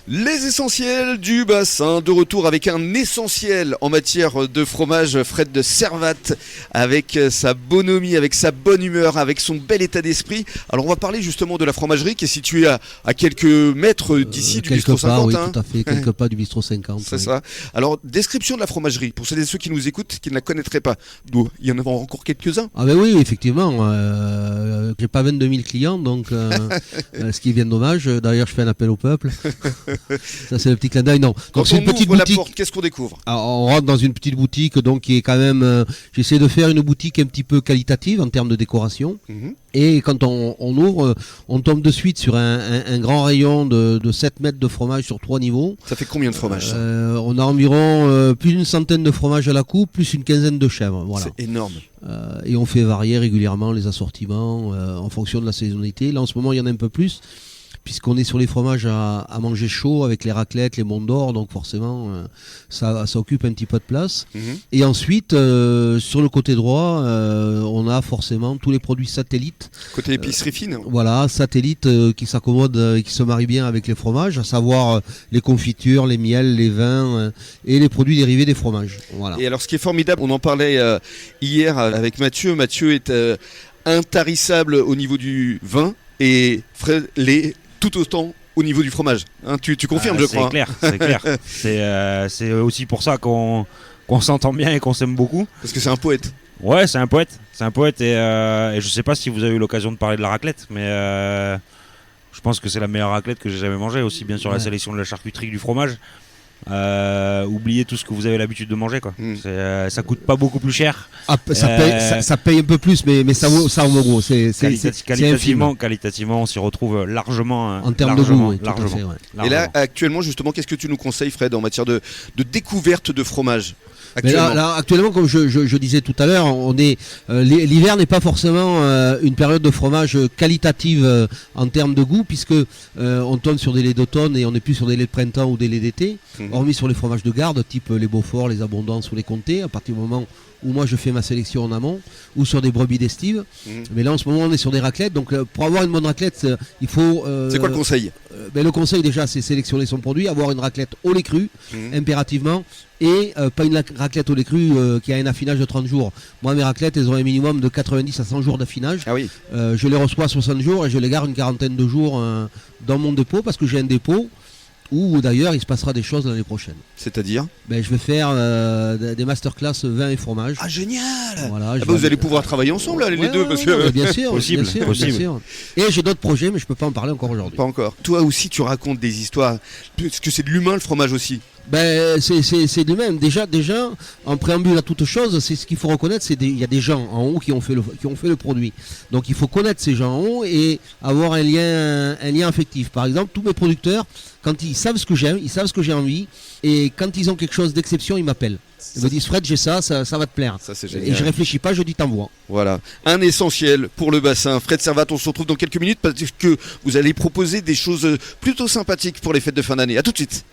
Les essentiels du bassin, de retour avec un essentiel en matière de fromage, Fred de Servat, avec sa bonhomie, avec sa bonne humeur, avec son bel état d'esprit. Alors on va parler justement de la fromagerie qui est située à quelques mètres d'ici du bistrot 50. Oui, tout à fait, quelques pas du bistrot 50. C'est ça. Alors, description de la fromagerie, pour ceux et ceux qui nous écoutent, qui ne la connaîtraient pas. Il y en a encore quelques-uns. Ah ben oui, effectivement. J'ai pas 22 000 clients, donc ce qui est bien dommage. D'ailleurs, je fais un appel au peuple. Ça, c'est le petit clin d'œil. Non. Quand donc, c'est on une petite ouvre boutique. la porte, qu'est-ce qu'on découvre? Alors, on rentre dans une petite boutique, donc qui est quand même. J'essaie de faire une boutique un petit peu qualitative en termes de décoration. Et quand on ouvre, on tombe de suite sur un grand rayon de 7 mètres de fromage sur 3 niveaux. Ça fait combien de fromages ça On a environ plus d'une centaine de fromages à la coupe, plus une quinzaine de chèvres. Voilà. C'est énorme. Et on fait varier régulièrement les assortiments en fonction de la saisonnalité. Là, en ce moment, il y en a un peu plus, puisqu'on est sur les fromages à manger chaud avec les raclettes, les monts d'or, donc forcément ça occupe un petit peu de place. Et ensuite, sur le côté droit, on a forcément tous les produits satellites. Côté épicerie fine. Voilà, satellites qui s'accommodent, qui se marient bien avec les fromages, à savoir les confitures, les miels, les vins et les produits dérivés des fromages. Voilà. Et alors ce qui est formidable, on en parlait hier avec Mathieu. Mathieu est intarissable au niveau du vin et Fred l'est tout autant au niveau du fromage. Hein, tu confirmes, je crois. C'est clair. C'est aussi pour ça qu'on s'entend bien et qu'on s'aime beaucoup. Parce que c'est un poète. Ouais, c'est un poète. Et je sais pas si vous avez eu l'occasion de parler de la raclette, mais je pense que c'est la meilleure raclette que j'ai jamais mangée, aussi bien sur la sélection de la charcuterie que du fromage. Oubliez tout ce que vous avez l'habitude de manger, quoi. Ça coûte pas beaucoup plus cher. Ça paye un peu plus, mais ça vaut gros. Qualitativement, on s'y retrouve largement en termes de goût. Oui, largement. fait, ouais. Et là, actuellement, justement, qu'est-ce que tu nous conseilles, Fred, en matière de découverte de fromage? Actuellement, comme je disais tout à l'heure, l'hiver n'est pas forcément une période de fromage qualitative en termes de goût, puisque on tourne sur des laits d'automne et on n'est plus sur des laits de printemps ou des laits d'été, hormis sur les fromages de garde, type les Beaufort, les Abondances ou les Comtés, à partir du moment où moi je fais ma sélection en amont, ou sur des brebis d'estive. Mais là en ce moment on est sur des raclettes, donc pour avoir une bonne raclette, il faut... c'est quoi le conseil? Le conseil déjà, c'est sélectionner son produit, avoir une raclette au lait cru, impérativement, et pas une raclette au lait cru qui a un affinage de 30 jours. Moi mes raclettes, elles ont un minimum de 90 à 100 jours d'affinage. Ah oui. Je les reçois à 60 jours et je les garde une quarantaine de jours dans mon dépôt, parce que j'ai un dépôt où d'ailleurs il se passera des choses l'année prochaine. C'est-à-dire? Je vais faire des masterclass vin et fromage. Ah génial. Voilà, vous allez pouvoir travailler ensemble là, les deux, parce que... bien sûr, possible. Bien sûr. Et j'ai d'autres projets, mais je peux pas en parler encore aujourd'hui. Pas encore. Toi aussi tu racontes des histoires, parce que c'est de l'humain le fromage aussi. C'est de même. Déjà, en préambule à toute chose, c'est ce qu'il faut reconnaître, il y a des gens en haut qui ont fait le produit. Donc il faut connaître ces gens en haut et avoir un lien affectif. Par exemple, tous mes producteurs, quand ils savent ce que j'aime, ils savent ce que j'ai envie, et quand ils ont quelque chose d'exception, ils m'appellent. Ils me disent: Fred, j'ai ça va te plaire. Ça, c'est génial. Et je réfléchis pas, je dis t'envoie. Voilà, un essentiel pour le bassin. Fred Servat, on se retrouve dans quelques minutes parce que vous allez proposer des choses plutôt sympathiques pour les fêtes de fin d'année. A tout de suite.